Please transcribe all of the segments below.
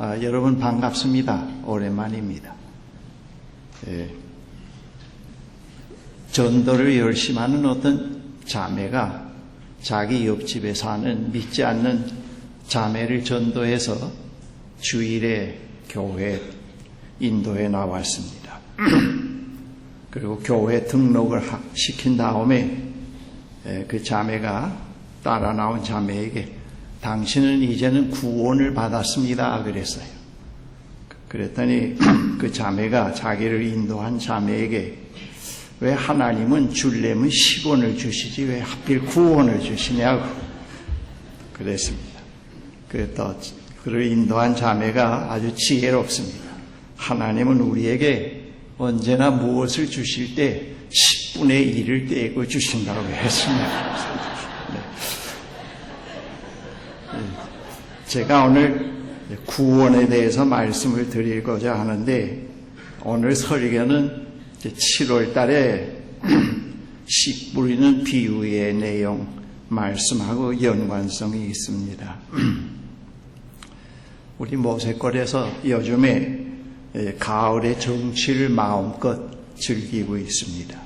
여러분 반갑습니다. 오랜만입니다. 전도를 열심히 하는 어떤 자매가 자기 옆집에 사는 믿지 않는 자매를 전도해서 주일에 교회 인도에 나왔습니다. 그리고 교회 등록을 시킨 다음에 그 자매가 따라 나온 자매에게 당신은 이제는 구원을 받았습니다 그랬어요. 그랬더니 그 자매가 자기를 인도한 자매에게 왜 하나님은 줄려면 10원을 주시지 왜 하필 구원을 주시냐고 그랬습니다. 그래서 그를 인도한 자매가 아주 지혜롭습니다. 하나님은 우리에게 언제나 무엇을 주실 때 10분의 1을 떼고 주신다고 했습니다. 제가 오늘 구원에 대해서 말씀을 드리고자 하는데 오늘 설교는 7월 달에 씨 뿌리는 비유의 내용 말씀하고 연관성이 있습니다. 우리 모세골에서 요즘에 가을의 정취를 마음껏 즐기고 있습니다.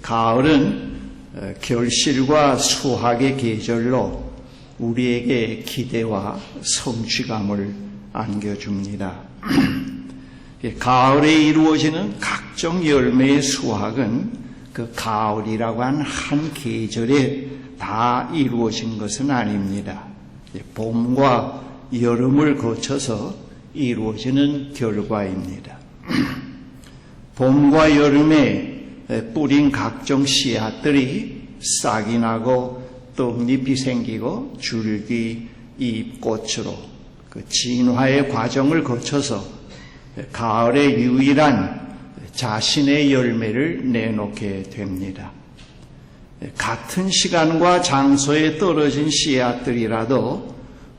가을은 결실과 수확의 계절로 우리에게 기대와 성취감을 안겨줍니다. 가을에 이루어지는 각종 열매의 수확은 그 가을이라고 하는 한 계절에 다 이루어진 것은 아닙니다. 봄과 여름을 거쳐서 이루어지는 결과입니다. 봄과 여름에 뿌린 각종 씨앗들이 싹이 나고 떡잎이 생기고 줄기, 잎, 꽃으로 그 진화의 과정을 거쳐서 가을의 유일한 자신의 열매를 내놓게 됩니다. 같은 시간과 장소에 떨어진 씨앗들이라도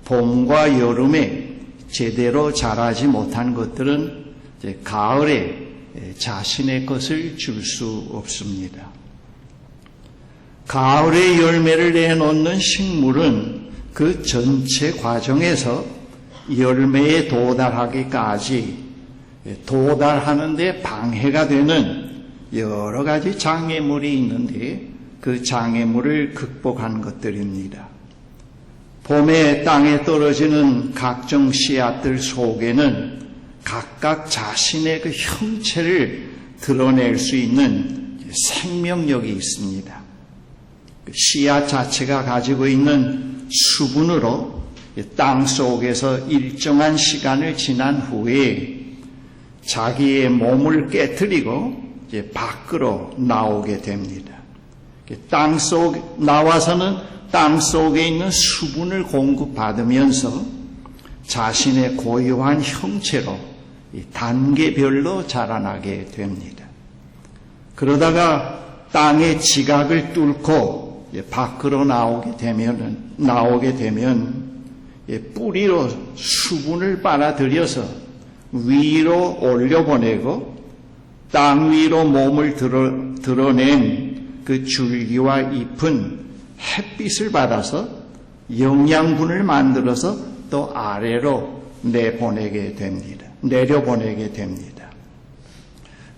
봄과 여름에 제대로 자라지 못한 것들은 가을에 자신의 것을 줄 수 없습니다. 가을에 열매를 내놓는 식물은 그 전체 과정에서 열매에 도달하기까지 도달하는 데 방해가 되는 여러 가지 장애물이 있는데 그 장애물을 극복한 것들입니다. 봄에 땅에 떨어지는 각종 씨앗들 속에는 각각 자신의 그 형체를 드러낼 수 있는 생명력이 있습니다. 씨앗 자체가 가지고 있는 수분으로 땅 속에서 일정한 시간을 지난 후에 자기의 몸을 깨트리고 이제 밖으로 나오게 됩니다. 나와서는 땅 속에 있는 수분을 공급받으면서 자신의 고유한 형체로 단계별로 자라나게 됩니다. 그러다가 땅의 지각을 뚫고 밖으로 나오게 되면 뿌리로 수분을 빨아들여서 위로 올려보내고 땅 위로 몸을 드러낸 그 줄기와 잎은 햇빛을 받아서 영양분을 만들어서 또 아래로 내려보내게 됩니다.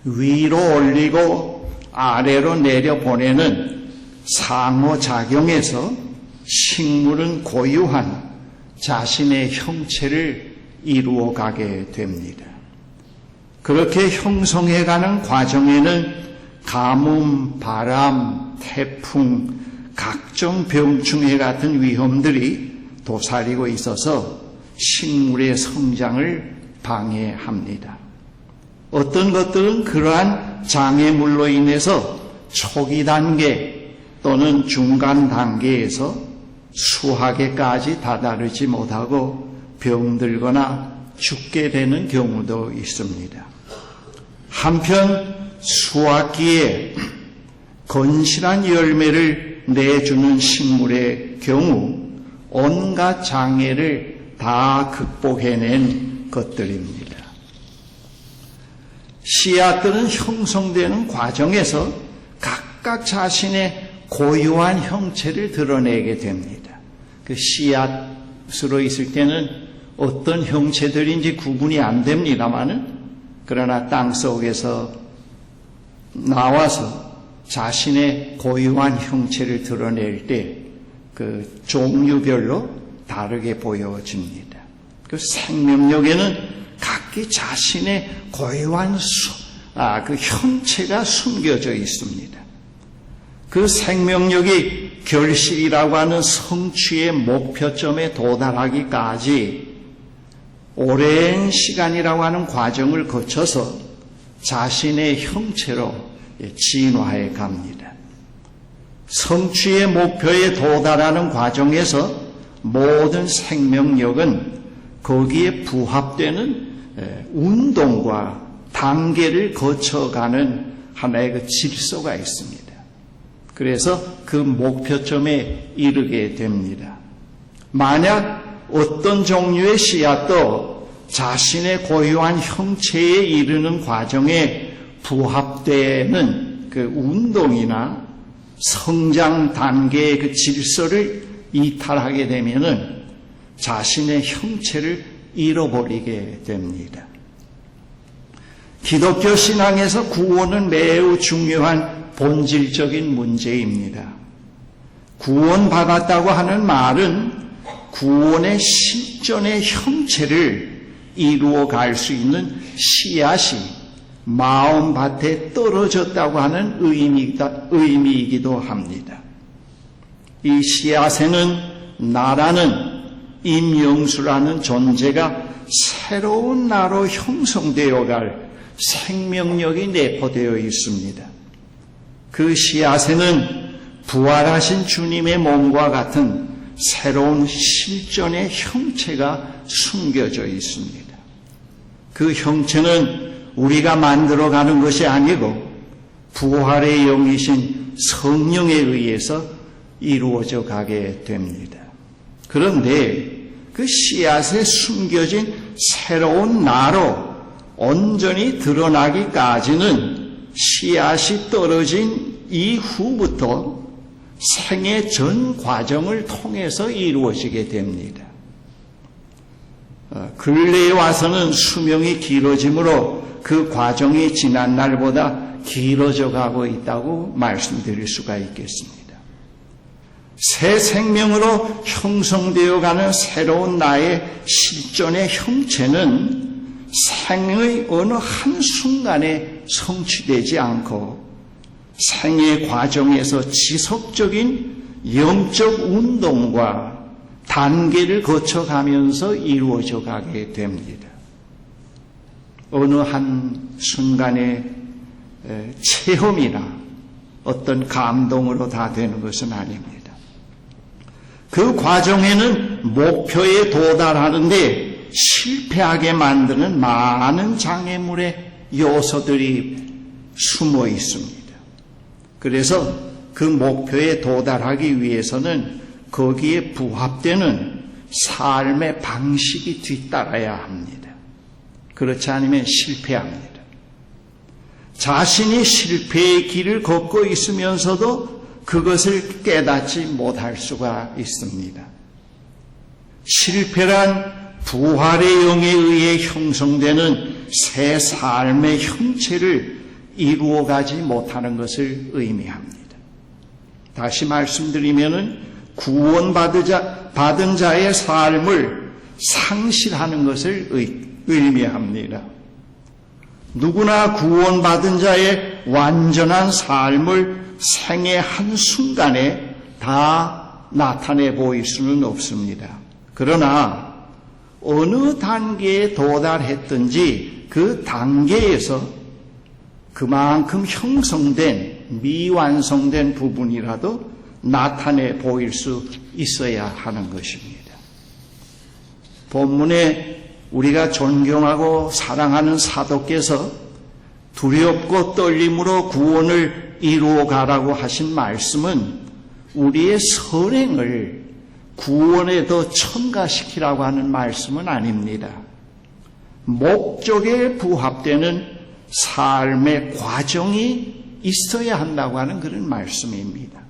위로 올리고 아래로 내려보내는 상호작용에서 식물은 고유한 자신의 형체를 이루어가게 됩니다. 그렇게 형성해가는 과정에는 가뭄, 바람, 태풍, 각종 병충해 같은 위험들이 도사리고 있어서 식물의 성장을 방해합니다. 어떤 것들은 그러한 장애물로 인해서 초기 단계 또는 중간 단계에서 수확에까지 다다르지 못하고 병들거나 죽게 되는 경우도 있습니다. 한편 수확기에 건실한 열매를 내주는 식물의 경우 온갖 장애를 다 극복해낸 것들입니다. 씨앗들은 형성되는 과정에서 각각 자신의 고유한 형체를 드러내게 됩니다. 그 씨앗으로 있을 때는 어떤 형체들인지 구분이 안 됩니다마는 그러나 땅 속에서 나와서 자신의 고유한 형체를 드러낼 때 그 종류별로 다르게 보여집니다. 그 생명력에는 각기 자신의 고유한 그 형체가 숨겨져 있습니다. 그 생명력이 결실이라고 하는 성취의 목표점에 도달하기까지 오랜 시간이라고 하는 과정을 거쳐서 자신의 형체로 진화해 갑니다. 성취의 목표에 도달하는 과정에서 모든 생명력은 거기에 부합되는 운동과 단계를 거쳐가는 하나의 그 질서가 있습니다. 그래서 그 목표점에 이르게 됩니다. 만약 어떤 종류의 씨앗도 자신의 고유한 형체에 이르는 과정에 부합되는 그 운동이나 성장 단계의 그 질서를 이탈하게 되면은 자신의 형체를 잃어버리게 됩니다. 기독교 신앙에서 구원은 매우 중요한 본질적인 문제입니다. 구원받았다고 하는 말은 구원의 실존의 형체를 이루어 갈 수 있는 씨앗이 마음밭에 떨어졌다고 하는 의미이기도 합니다. 이 씨앗에는 나라는 임영수라는 존재가 새로운 나로 형성되어 갈 생명력이 내포되어 있습니다. 그 씨앗에는 부활하신 주님의 몸과 같은 새로운 실존의 형체가 숨겨져 있습니다. 그 형체는 우리가 만들어가는 것이 아니고 부활의 영이신 성령에 의해서 이루어져 가게 됩니다. 그런데 그 씨앗에 숨겨진 새로운 나로 온전히 드러나기까지는 씨앗이 떨어진 이후부터 생애 전 과정을 통해서 이루어지게 됩니다. 근래에 와서는 수명이 길어지므로 그 과정이 지난 날보다 길어져 가고 있다고 말씀드릴 수가 있겠습니다. 새 생명으로 형성되어가는 새로운 나의 실존의 형체는 생의 어느 한순간에 성취되지 않고 생의 과정에서 지속적인 영적 운동과 단계를 거쳐가면서 이루어져 가게 됩니다. 어느 한 순간의 체험이나 어떤 감동으로 다 되는 것은 아닙니다. 그 과정에는 목표에 도달하는데 실패하게 만드는 많은 장애물의 요소들이 숨어 있습니다. 그래서 그 목표에 도달하기 위해서는 거기에 부합되는 삶의 방식이 뒤따라야 합니다. 그렇지 않으면 실패합니다. 자신이 실패의 길을 걷고 있으면서도 그것을 깨닫지 못할 수가 있습니다. 실패란 부활의 영에 의해 형성되는 새 삶의 형체를 이루어가지 못하는 것을 의미합니다. 다시 말씀드리면은 구원받은 자의 삶을 상실하는 것을 의미합니다. 누구나 구원받은 자의 완전한 삶을 생애 한순간에 다 나타내 보일 수는 없습니다. 그러나 어느 단계에 도달했든지 그 단계에서 그만큼 형성된 미완성된 부분이라도 나타내 보일 수 있어야 하는 것입니다. 본문에 우리가 존경하고 사랑하는 사도께서 두렵고 떨림으로 구원을 이루어 가라고 하신 말씀은 우리의 선행을 구원에 더 첨가시키라고 하는 말씀은 아닙니다. 목적에 부합되는 삶의 과정이 있어야 한다고 하는 그런 말씀입니다.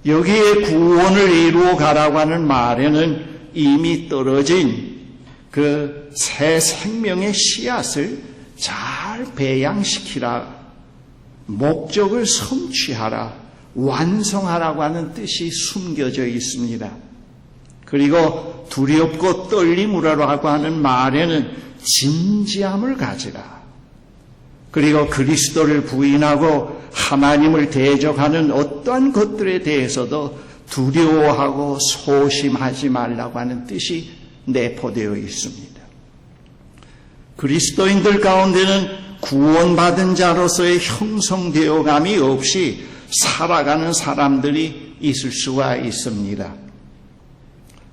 여기에 구원을 이루어 가라고 하는 말에는 이미 떨어진 그 새 생명의 씨앗을 잘 배양시키라, 목적을 성취하라, 완성하라고 하는 뜻이 숨겨져 있습니다. 그리고 두렵고 떨림으로라고 하는 말에는 진지함을 가지라. 그리고 그리스도를 부인하고 하나님을 대적하는 어떠한 것들에 대해서도 두려워하고 소심하지 말라고 하는 뜻이 내포되어 있습니다. 그리스도인들 가운데는 구원받은 자로서의 형성되어감이 없이 살아가는 사람들이 있을 수가 있습니다.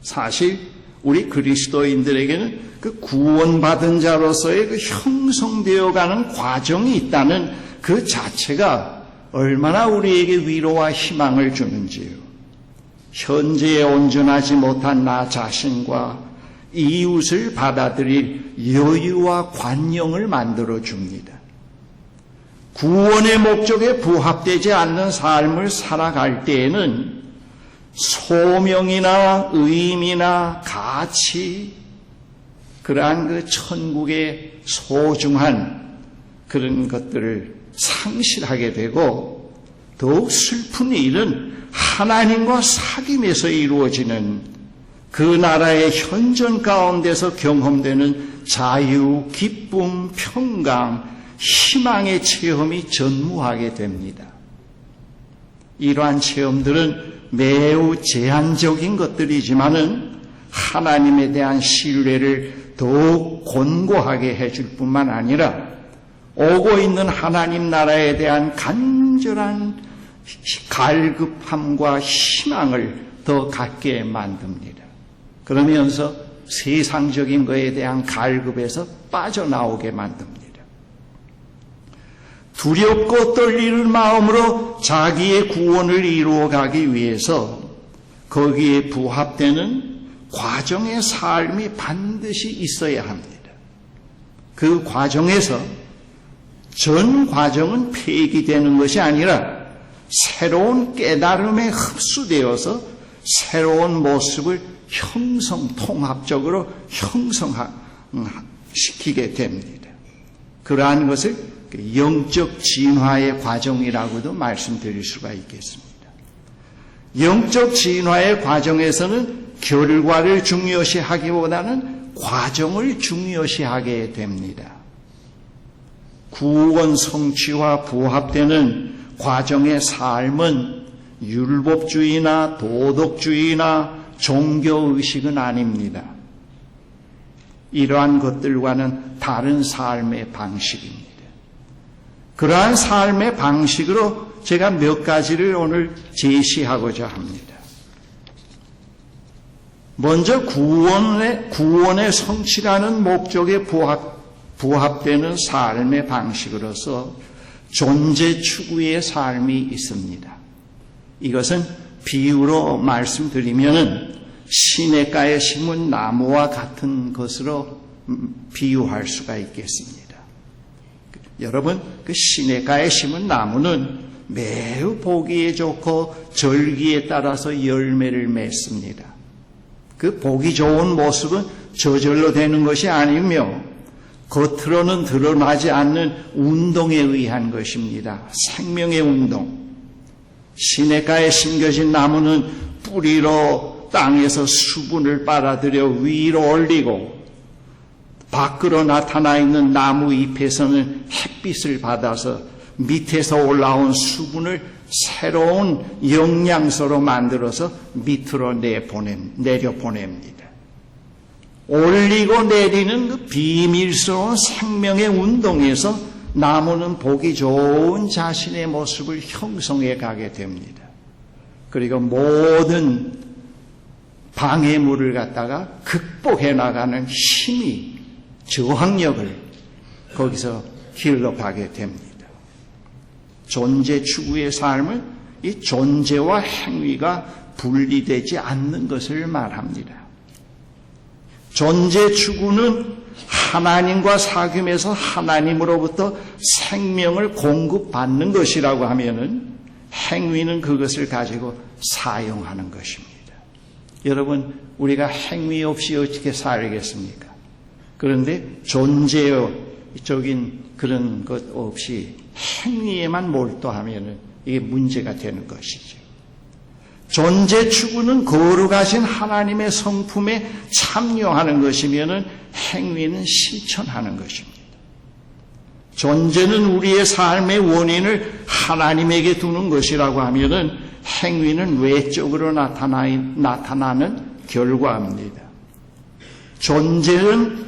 사실 우리 그리스도인들에게는 그 구원받은 자로서의 그 형성되어가는 과정이 있다는 그 자체가 얼마나 우리에게 위로와 희망을 주는지요. 현재에 온전하지 못한 나 자신과 이웃을 받아들일 여유와 관용을 만들어 줍니다. 구원의 목적에 부합되지 않는 삶을 살아갈 때에는 소명이나 의미나 가치, 그러한 그 천국의 소중한 그런 것들을 상실하게 되고, 더욱 슬픈 일은 하나님과 사귐에서 이루어지는 그 나라의 현존 가운데서 경험되는 자유, 기쁨, 평강, 희망의 체험이 전무하게 됩니다. 이러한 체험들은 매우 제한적인 것들이지만은 하나님에 대한 신뢰를 더욱 곤고하게 해줄 뿐만 아니라 오고 있는 하나님 나라에 대한 간절한 갈급함과 희망을 더 갖게 만듭니다. 그러면서 세상적인 것에 대한 갈급에서 빠져나오게 만듭니다. 두렵고 떨리는 마음으로 자기의 구원을 이루어가기 위해서 거기에 부합되는 과정의 삶이 반드시 있어야 합니다. 그 과정에서 전 과정은 폐기되는 것이 아니라 새로운 깨달음에 흡수되어서 새로운 모습을 통합적으로 형성시키게 됩니다. 그러한 것을 영적 진화의 과정이라고도 말씀드릴 수가 있겠습니다. 영적 진화의 과정에서는 결과를 중요시하기보다는 과정을 중요시하게 됩니다. 구원 성취와 부합되는 과정의 삶은 율법주의나 도덕주의나 종교의식은 아닙니다. 이러한 것들과는 다른 삶의 방식입니다. 그러한 삶의 방식으로 제가 몇 가지를 오늘 제시하고자 합니다. 먼저 구원의 성취라는 목적에 부합되는 삶의 방식으로서 존재 추구의 삶이 있습니다. 이것은 비유로 말씀드리면은 시냇가에 심은 나무와 같은 것으로 비유할 수가 있겠습니다. 여러분, 그 시냇가에 심은 나무는 매우 보기에 좋고 절기에 따라서 열매를 맺습니다. 그 보기 좋은 모습은 저절로 되는 것이 아니며 겉으로는 드러나지 않는 운동에 의한 것입니다. 생명의 운동. 시냇가에 심겨진 나무는 뿌리로 땅에서 수분을 빨아들여 위로 올리고 밖으로 나타나 있는 나무 잎에서는 햇빛을 받아서 밑에서 올라온 수분을 새로운 영양소로 만들어서 밑으로 내려보냅니다. 올리고 내리는 그 비밀스러운 생명의 운동에서 나무는 보기 좋은 자신의 모습을 형성해 가게 됩니다. 그리고 모든 방해물을 갖다가 극복해 나가는 힘이, 저항력을 거기서 길러가게 됩니다. 존재 추구의 삶은 이 존재와 행위가 분리되지 않는 것을 말합니다. 존재 추구는 하나님과 사귐에서 하나님으로부터 생명을 공급받는 것이라고 하면은 행위는 그것을 가지고 사용하는 것입니다. 여러분, 우리가 행위 없이 어떻게 살겠습니까? 그런데 존재적인 그런 것 없이 행위에만 몰두하면 이게 문제가 되는 것이죠. 존재 추구는 거룩하신 하나님의 성품에 참여하는 것이면 행위는 실천하는 것입니다. 존재는 우리의 삶의 원인을 하나님에게 두는 것이라고 하면 행위는 외적으로 나타나는 결과입니다. 존재는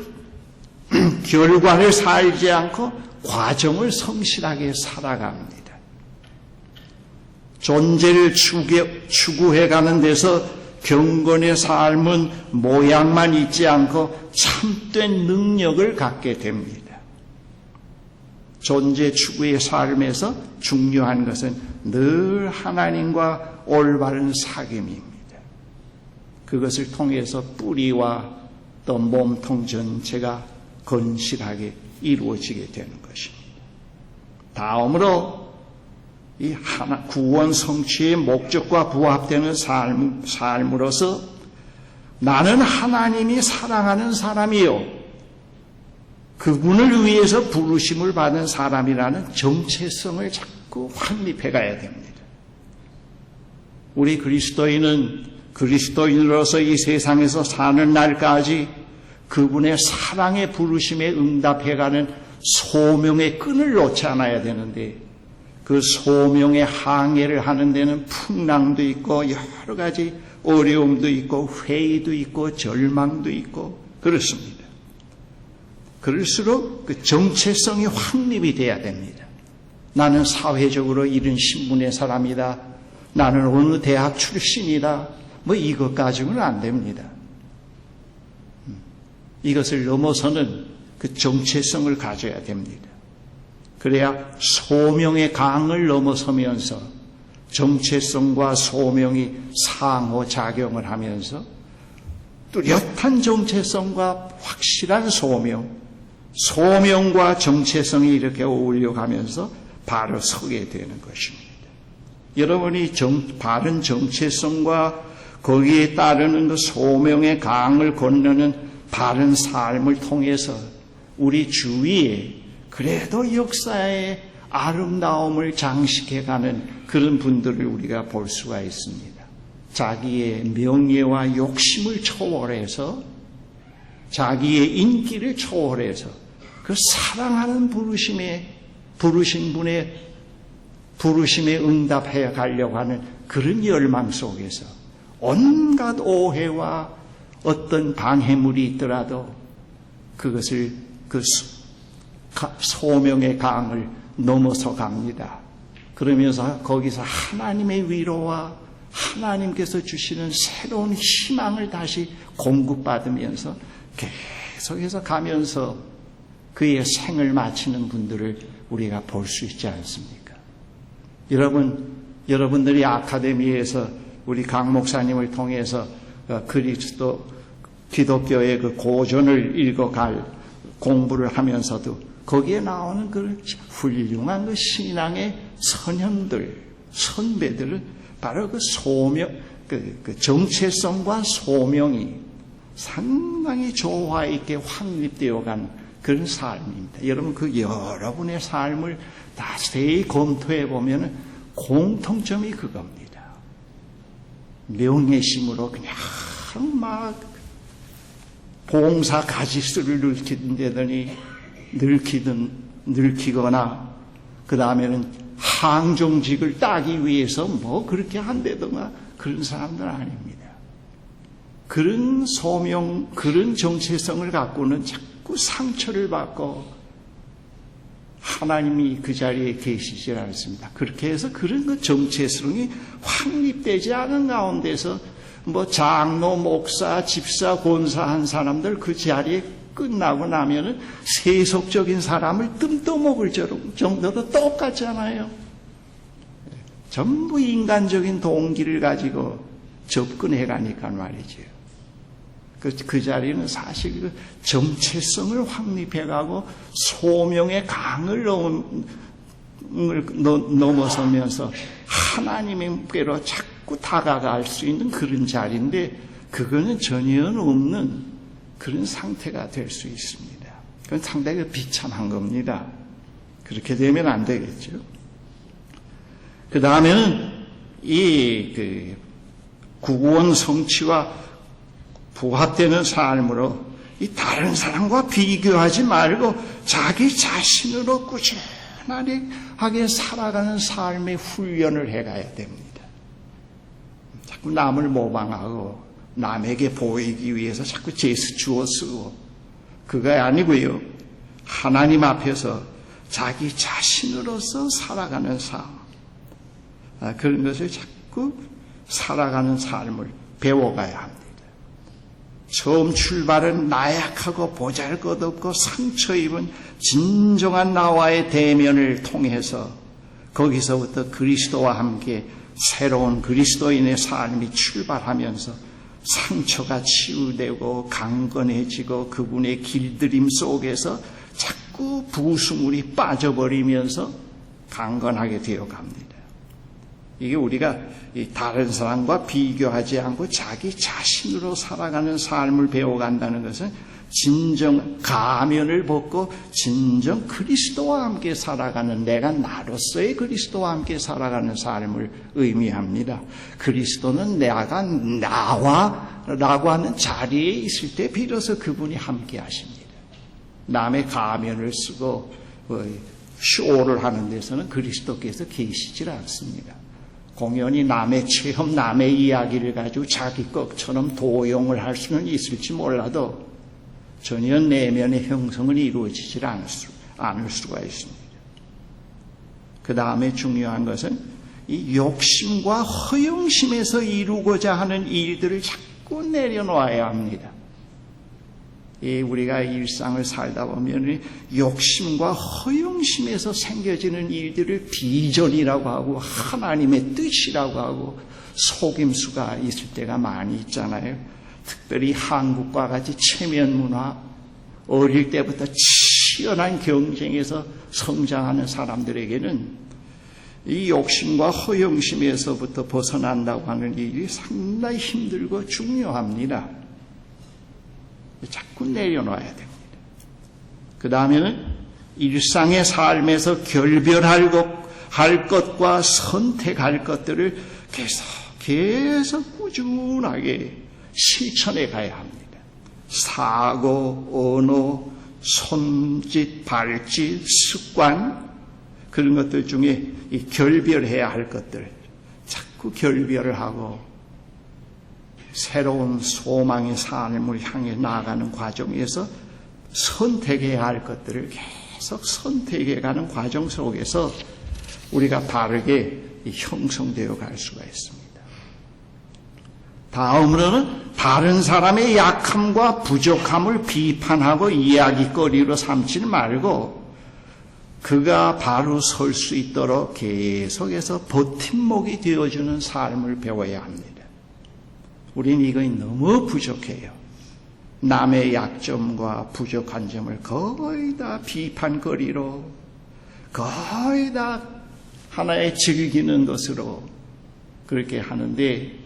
결과를 살지 않고 과정을 성실하게 살아갑니다. 존재를 추구해가는 데서 경건의 삶은 모양만 있지 않고 참된 능력을 갖게 됩니다. 존재 추구의 삶에서 중요한 것은 늘 하나님과 올바른 사귐입니다. 그것을 통해서 뿌리와 또 몸통 전체가 건실하게 이루어지게 되는 것입니다. 다음으로 이 구원 성취의 목적과 부합되는 삶으로서 나는 하나님이 사랑하는 사람이요 그분을 위해서 부르심을 받은 사람이라는 정체성을 자꾸 확립해 가야 됩니다. 우리 그리스도인은 그리스도인으로서 이 세상에서 사는 날까지 그분의 사랑의 부르심에 응답해가는 소명의 끈을 놓지 않아야 되는데 그 소명의 항해를 하는 데는 풍랑도 있고 여러 가지 어려움도 있고 회의도 있고 절망도 있고 그렇습니다. 그럴수록 그 정체성이 확립이 돼야 됩니다. 나는 사회적으로 이런 신분의 사람이다. 나는 어느 대학 출신이다. 뭐 이것 가지고는 안 됩니다. 이것을 넘어서는 그 정체성을 가져야 됩니다. 그래야 소명의 강을 넘어서면서 정체성과 소명이 상호작용을 하면서 뚜렷한 정체성과 확실한 소명과 정체성이 이렇게 어울려가면서 바로 서게 되는 것입니다. 여러분이 바른 정체성과 거기에 따르는 그 소명의 강을 건너는 바른 삶을 통해서 우리 주위에 그래도 역사의 아름다움을 장식해가는 그런 분들을 우리가 볼 수가 있습니다. 자기의 명예와 욕심을 초월해서 자기의 인기를 초월해서 그 사랑하는 부르신 분의 부르심에 응답해 가려고 하는 그런 열망 속에서 온갖 오해와 어떤 방해물이 있더라도 그것을 그 소명의 강을 넘어서 갑니다. 그러면서 거기서 하나님의 위로와 하나님께서 주시는 새로운 희망을 다시 공급받으면서 계속해서 가면서 그의 생을 마치는 분들을 우리가 볼 수 있지 않습니까? 여러분들이 아카데미에서 우리 강 목사님을 통해서 기독교의 그 고전을 읽어갈 공부를 하면서도 거기에 나오는 그 훌륭한 그 신앙의 선배들은 바로 그 그 정체성과 소명이 상당히 조화 있게 확립되어 간 그런 삶입니다. 여러분, 그 여러분의 삶을 자세히 검토해 보면 공통점이 그겁니다. 명예심으로 그냥 막 봉사 가지수를 늙히거나 그 다음에는 항종직을 따기 위해서 뭐 그렇게 한다든가 그런 사람들 아닙니다. 그런 소명, 그런 정체성을 갖고는 자꾸 상처를 받고 하나님이 그 자리에 계시질 않습니다. 그렇게 해서 그런 그 정체성이 확립되지 않은 가운데서 뭐 장로, 목사, 집사, 권사한 사람들 그 자리에 끝나고 나면은 세속적인 사람을 뜸떠먹을 정도로 똑같잖아요. 전부 인간적인 동기를 가지고 접근해 가니까 말이죠. 그 자리는 사실 그 정체성을 확립해 가고 소명의 강을 넘어서면서 하나님께로 자꾸 다가갈 수 있는 그런 자리인데 그거는 전혀 없는 그런 상태가 될 수 있습니다. 그건 상당히 비참한 겁니다. 그렇게 되면 안 되겠죠. 그 다음에는 이 구원 성취와 부합되는 삶으로 이 다른 사람과 비교하지 말고 자기 자신으로 꾸준하게 살아가는 삶의 훈련을 해가야 됩니다. 자꾸 남을 모방하고 남에게 보이기 위해서 자꾸 제스처 쓰고 그거 아니고요. 하나님 앞에서 자기 자신으로서 살아가는 삶, 그런 것을 자꾸 살아가는 삶을 배워가야 합니다. 처음 출발은 나약하고 보잘것없고 상처 입은 진정한 나와의 대면을 통해서 거기서부터 그리스도와 함께 새로운 그리스도인의 삶이 출발하면서 상처가 치유되고 강건해지고 그분의 길들임 속에서 자꾸 부수물이 빠져버리면서 강건하게 되어갑니다. 이게 우리가 다른 사람과 비교하지 않고 자기 자신으로 살아가는 삶을 배워간다는 것은 진정 가면을 벗고 진정 그리스도와 함께 살아가는 내가 나로서의 그리스도와 함께 살아가는 삶을 의미합니다. 그리스도는 내가 나와라고 하는 자리에 있을 때 비로소 그분이 함께 하십니다. 남의 가면을 쓰고 쇼를 하는 데서는 그리스도께서 계시질 않습니다. 공연히 남의 체험, 남의 이야기를 가지고 자기 것처럼 도용을 할 수는 있을지 몰라도 전혀 내면의 형성은 이루어지질 않을 수가 있습니다. 그 다음에 중요한 것은 이 욕심과 허영심에서 이루고자 하는 일들을 자꾸 내려놓아야 합니다. 우리가 일상을 살다 보면 욕심과 허영심에서 생겨지는 일들을 비전이라고 하고 하나님의 뜻이라고 하고 속임수가 있을 때가 많이 있잖아요. 특별히 한국과 같이 체면 문화, 어릴 때부터 치열한 경쟁에서 성장하는 사람들에게는 이 욕심과 허영심에서부터 벗어난다고 하는 일이 상당히 힘들고 중요합니다. 자꾸 내려놔야 됩니다. 그 다음에는 일상의 삶에서 결별할 것과 선택할 것들을 계속 꾸준하게 실천해 가야 합니다. 사고, 언어, 손짓, 발짓, 습관, 그런 것들 중에 이 결별해야 할 것들 자꾸 결별을 하고 새로운 소망의 삶을 향해 나아가는 과정에서 선택해야 할 것들을 계속 선택해가는 과정 속에서 우리가 바르게 형성되어 갈 수가 있습니다. 다음으로는 다른 사람의 약함과 부족함을 비판하고 이야기거리로 삼지 말고 그가 바로 설 수 있도록 계속해서 버팀목이 되어주는 삶을 배워야 합니다. 우리는 이거 너무 부족해요. 남의 약점과 부족한 점을 거의 다 비판거리로 거의 다 하나의 즐기는 것으로 그렇게 하는데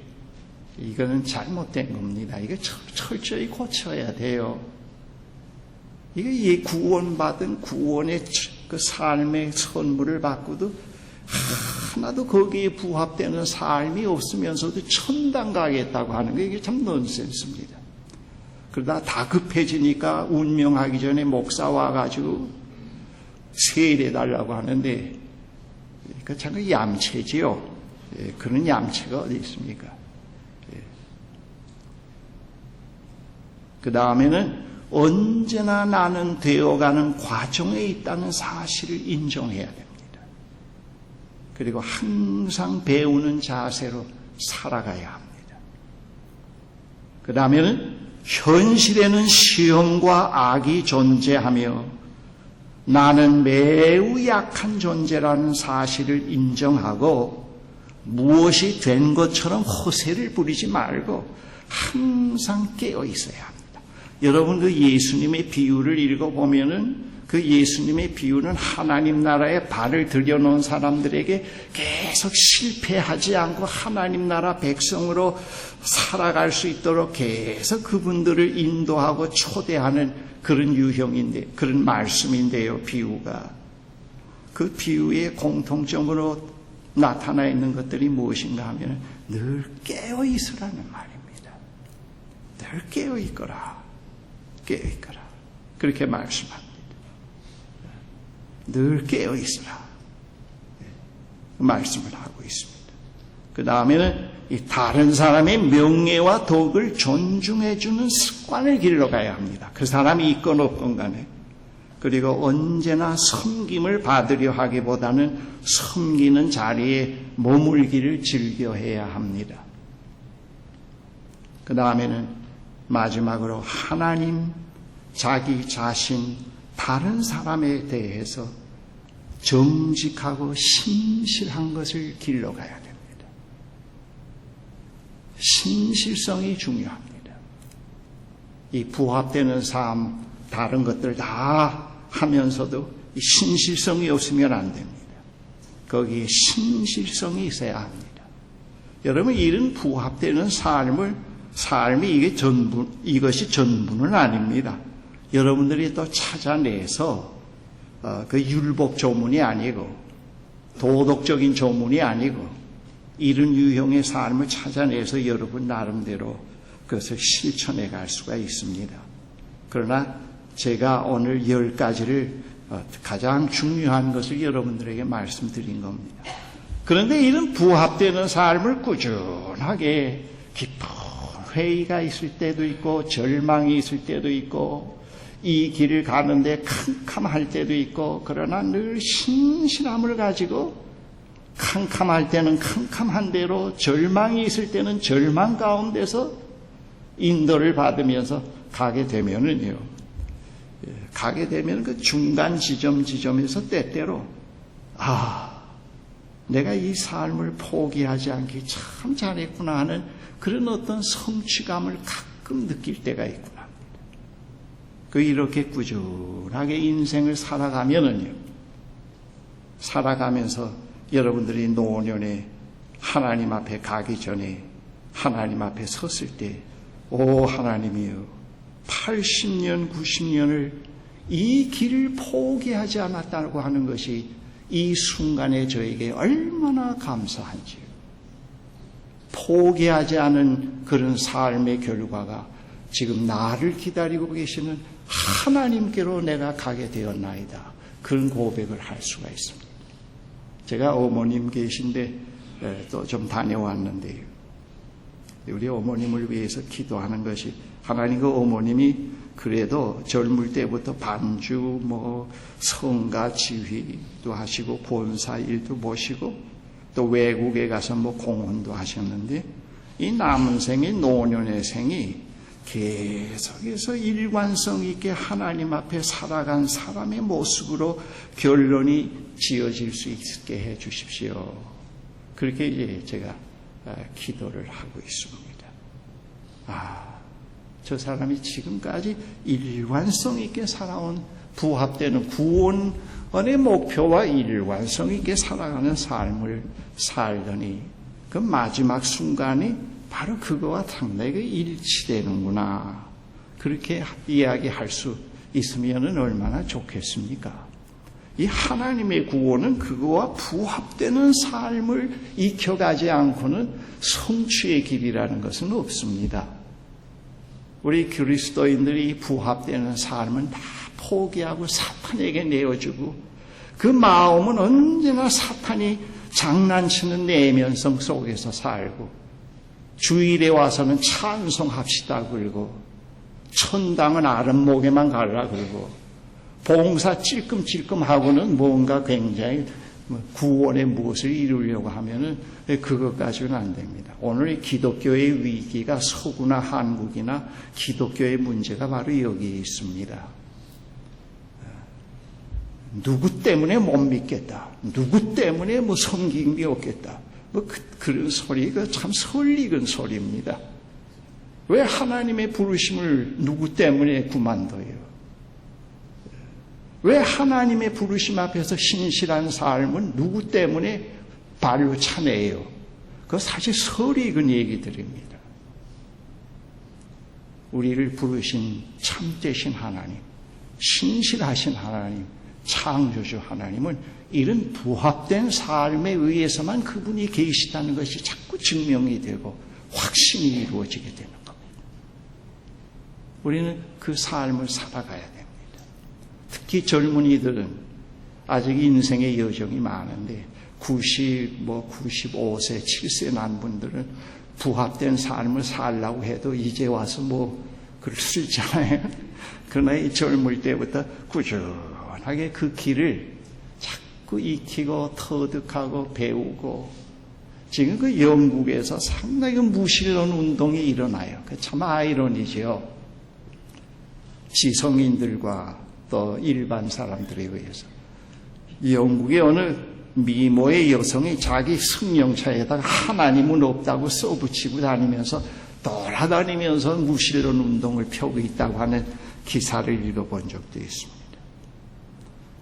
이거는 잘못된 겁니다. 이거 철저히 고쳐야 돼요. 이게 구원받은 구원의 그 삶의 선물을 받고도 하나도 거기에 부합되는 삶이 없으면서도 천당 가겠다고 하는 게 이게 참 넌센스입니다. 그러다 다급해지니까 운명하기 전에 목사 와가지고 세례해달라고 하는데 그 참 얌체지요. 그런 얌체가 어디 있습니까? 그 다음에는 언제나 나는 되어가는 과정에 있다는 사실을 인정해야 됩니다. 그리고 항상 배우는 자세로 살아가야 합니다. 그 다음에는 현실에는 시험과 악이 존재하며 나는 매우 약한 존재라는 사실을 인정하고 무엇이 된 것처럼 허세를 부리지 말고 항상 깨어 있어야 합니다. 여러분 그 예수님의 비유를 읽어보면은 그 예수님의 비유는 하나님 나라에 발을 들여놓은 사람들에게 계속 실패하지 않고 하나님 나라 백성으로 살아갈 수 있도록 계속 그분들을 인도하고 초대하는 그런 유형인데, 그런 말씀인데요, 비유가. 그 비유의 공통점으로 나타나 있는 것들이 무엇인가 하면 늘 깨어 있으라는 말입니다. 늘 깨어 있거라. 깨어 있거라. 그렇게 말씀합니다. 늘 깨어 있으라. 말씀을 하고 있습니다. 그 다음에는 이 다른 사람의 명예와 덕을 존중해주는 습관을 길러가야 합니다. 그 사람이 있건 없건 간에. 그리고 언제나 섬김을 받으려 하기보다는 섬기는 자리에 머물기를 즐겨해야 합니다. 그 다음에는 마지막으로 하나님, 자기 자신, 다른 사람에 대해서 정직하고 신실한 것을 길러가야 됩니다. 신실성이 중요합니다. 이 부합되는 삶, 다른 것들 다 하면서도 이 신실성이 없으면 안 됩니다. 거기에 신실성이 있어야 합니다. 여러분, 이런 부합되는 삶이 이게 전부, 이것이 전부는 아닙니다. 여러분들이 또 찾아내서 그 율법 조문이 아니고 도덕적인 조문이 아니고 이런 유형의 삶을 찾아내서 여러분 나름대로 그것을 실천해 갈 수가 있습니다. 그러나 제가 오늘 10가지를 가장 중요한 것을 여러분들에게 말씀드린 겁니다. 그런데 이런 부합되는 삶을 꾸준하게 깊은 회의가 있을 때도 있고 절망이 있을 때도 있고 이 길을 가는데 캄캄할 때도 있고 그러나 늘 신실함을 가지고 캄캄할 때는 캄캄한 대로 절망이 있을 때는 절망 가운데서 인도를 받으면서 가게 되면은 그 중간 지점에서 때때로 내가 이 삶을 포기하지 않기 참 잘했구나 하는 그런 어떤 성취감을 가끔 느낄 때가 있구나. 이렇게 꾸준하게 인생을 살아가면서 여러분들이 노년에 하나님 앞에 가기 전에 하나님 앞에 섰을 때, 오 하나님이여, 80년, 90년을 이 길을 포기하지 않았다고 하는 것이 이 순간에 저에게 얼마나 감사한지요. 포기하지 않은 그런 삶의 결과가 지금 나를 기다리고 계시는 하나님께로 내가 가게 되었나이다. 그런 고백을 할 수가 있습니다. 제가 어머님 계신데 또 좀 다녀왔는데요. 우리 어머님을 위해서 기도하는 것이, 하나님 그 어머님이 그래도 젊을 때부터 반주, 성가 지휘도 하시고 본사 일도 보시고 또 외국에 가서 공헌도 하셨는데 이 남은 생이, 노년의 생이 계속해서 일관성 있게 하나님 앞에 살아간 사람의 모습으로 결론이 지어질 수 있게 해 주십시오. 그렇게 이제 제가 기도를 하고 있습니다. 저 사람이 지금까지 일관성 있게 살아온 부합되는 구원의 목표와 일관성 있게 살아가는 삶을 살더니 그 마지막 순간이 바로 그거와 상당히 일치되는구나. 그렇게 이야기할 수 있으면 얼마나 좋겠습니까? 이 하나님의 구원은 그거와 부합되는 삶을 익혀가지 않고는 성취의 길이라는 것은 없습니다. 우리 그리스도인들이 부합되는 삶은 다 포기하고 사탄에게 내어주고 그 마음은 언제나 사탄이 장난치는 내면성 속에서 살고 주일에 와서는 찬송합시다 그러고 천당은 아랫목에만 가라 그러고 봉사 찔끔찔끔하고는 뭔가 굉장히 구원의 무엇을 이루려고 하면은 그것까지는 안 됩니다. 오늘 기독교의 위기가 서구나 한국이나 기독교의 문제가 바로 여기에 있습니다. 누구 때문에 못 믿겠다. 누구 때문에 섬김이 없겠다. 그런 소리가 참 설익은 소리입니다. 왜 하나님의 부르심을 누구 때문에 그만둬요? 왜 하나님의 부르심 앞에서 신실한 삶은 누구 때문에 발로 차네요? 그거 사실 설익은 얘기들입니다. 우리를 부르신 참되신 하나님, 신실하신 하나님, 창조주 하나님은 이런 부합된 삶에 의해서만 그분이 계시다는 것이 자꾸 증명이 되고 확신이 이루어지게 되는 겁니다. 우리는 그 삶을 살아가야 됩니다. 특히 젊은이들은 아직 인생의 여정이 많은데 95세, 7세 난 분들은 부합된 삶을 살려고 해도 이제 와서 그럴 수 있잖아요. 그러나 이 젊을 때부터 꾸준하게 그 길을 자꾸 익히고 터득하고 배우고 지금 그 영국에서 상당히 무신론 운동이 일어나요. 참 아이러니죠. 지성인들과 또 일반 사람들에 의해서 영국의 어느 미모의 여성이 자기 승용차에다가 하나님은 없다고 써붙이고 다니면서 돌아다니면서 무신론 운동을 펴고 있다고 하는 기사를 읽어본 적도 있습니다.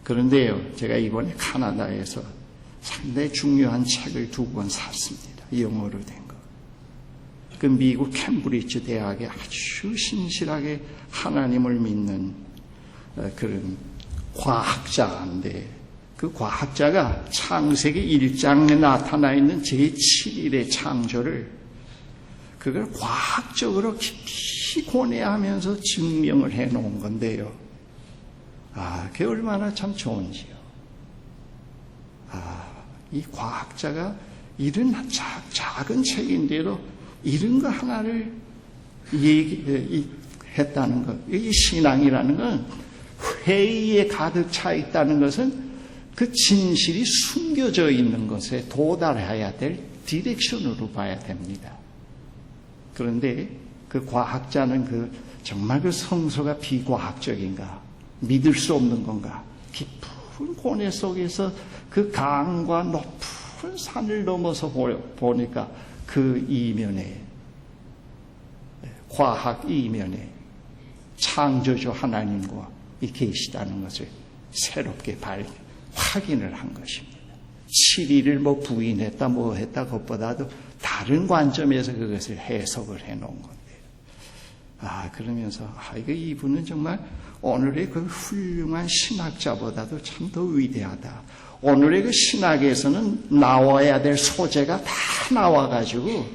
그런데요, 제가 이번에 카나다에서 상당히 중요한 책을 2권 샀습니다. 영어로 된 거. 그 미국 캠브리지 대학에 아주 신실하게 하나님을 믿는 그런 과학자인데 그 과학자가 창세기 1장에 나타나 있는 제7일의 창조를 그걸 과학적으로 깊이 고뇌하면서 증명을 해놓은 건데요. 그게 얼마나 참 좋은지요. 이 과학자가 이런 작은 책인데도 이런 거 하나를 얘기했다는 것. 이 신앙이라는 건 회의에 가득 차 있다는 것은 그 진실이 숨겨져 있는 것에 도달해야 될 디렉션으로 봐야 됩니다. 그런데 그 과학자는 정말 그 성서가 비과학적인가? 믿을 수 없는 건가? 깊은 고뇌 속에서 그 강과 높은 산을 넘어서 보니까 그 이면에, 과학 이면에 창조주 하나님과 계시다는 것을 새롭게 확인을 한 것입니다. 7일을 부인했다 했다 그것보다도 다른 관점에서 그것을 해석을 해놓은 건데요. 그러면서 이분은 정말 오늘의 그 훌륭한 신학자보다도 참 더 위대하다. 오늘의 그 신학에서는 나와야 될 소재가 다 나와가지고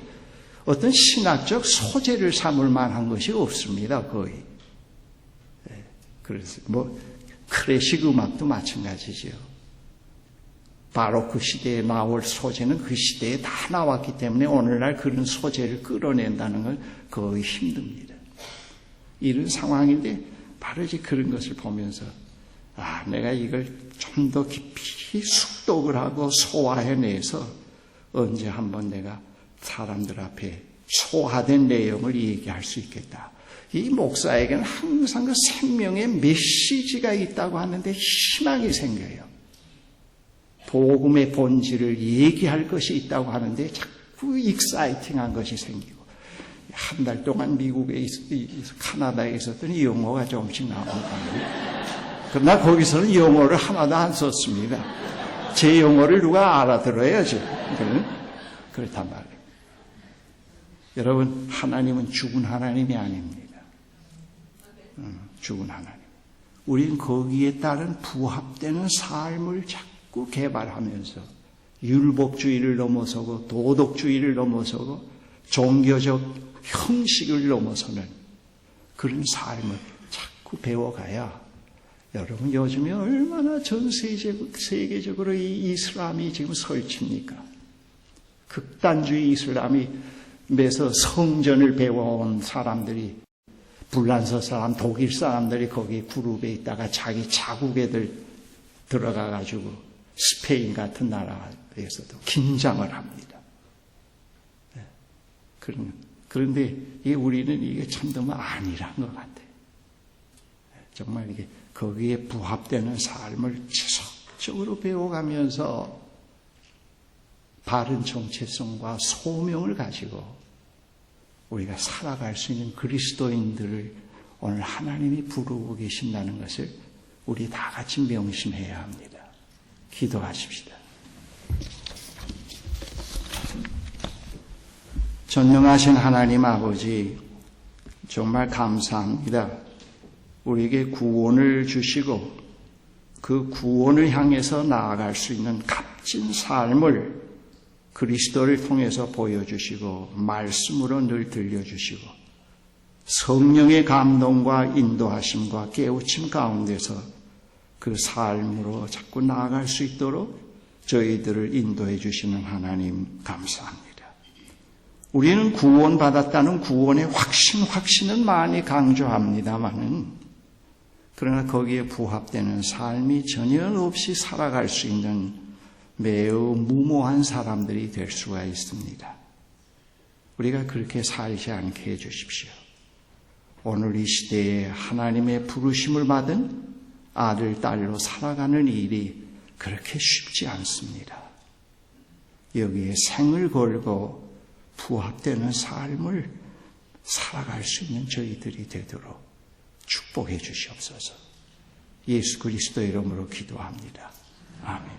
어떤 신학적 소재를 삼을 만한 것이 없습니다. 거의. 그래서 클래식 음악도 마찬가지죠. 바로크 시대에 나올 소재는 그 시대에 다 나왔기 때문에 오늘날 그런 소재를 끌어낸다는 건 거의 힘듭니다. 이런 상황인데 바로 이제 그런 것을 보면서 내가 이걸 좀 더 깊이 숙독을 하고 소화해내서 언제 한번 내가 사람들 앞에 소화된 내용을 얘기할 수 있겠다. 이 목사에게는 항상 그 생명의 메시지가 있다고 하는데 희망이 생겨요. 복음의 본질을 얘기할 것이 있다고 하는데 자꾸 익사이팅한 것이 생기고 한 달 동안 미국에 카나다에 있었더니 영어가 조금씩 나오거든요. 그러나 거기서는 영어를 하나도 안 썼습니다. 제 영어를 누가 알아들어야지. 그렇단 말이에요. 여러분, 하나님은 죽은 하나님이 아닙니다. 죽은 하나님. 우린 거기에 따른 부합되는 삶을 자꾸 개발하면서 율법주의를 넘어서고 도덕주의를 넘어서고 종교적 형식을 넘어서는 그런 삶을 자꾸 배워가야 여러분 요즘에 얼마나 전 세계적으로 이 이슬람이 지금 설칩니까? 극단주의 이슬람에서 성전을 배워온 사람들이 불란서 사람, 독일 사람들이 거기 그룹에 있다가 자기 자국 애들 들어가가지고 스페인 같은 나라에서도 긴장을 합니다. 그런데 우리는 이게 참되면 아니란 것 같아요. 정말 이게 거기에 부합되는 삶을 지속적으로 배워가면서 바른 정체성과 소명을 가지고 우리가 살아갈 수 있는 그리스도인들을 오늘 하나님이 부르고 계신다는 것을 우리 다 같이 명심해야 합니다. 기도하십시다. 전능하신 하나님 아버지, 정말 감사합니다. 우리에게 구원을 주시고 그 구원을 향해서 나아갈 수 있는 값진 삶을 그리스도를 통해서 보여주시고 말씀으로 늘 들려주시고 성령의 감동과 인도하심과 깨우침 가운데서 그 삶으로 자꾸 나아갈 수 있도록 저희들을 인도해 주시는 하나님 감사합니다. 우리는 구원받았다는 구원의 확신은 많이 강조합니다마는 그러나 거기에 부합되는 삶이 전혀 없이 살아갈 수 있는 매우 무모한 사람들이 될 수가 있습니다. 우리가 그렇게 살지 않게 해주십시오. 오늘 이 시대에 하나님의 부르심을 받은 아들, 딸로 살아가는 일이 그렇게 쉽지 않습니다. 여기에 생을 걸고 부합되는 삶을 살아갈 수 있는 저희들이 되도록 축복해 주시옵소서. 예수 그리스도의 이름으로 기도합니다. 아멘.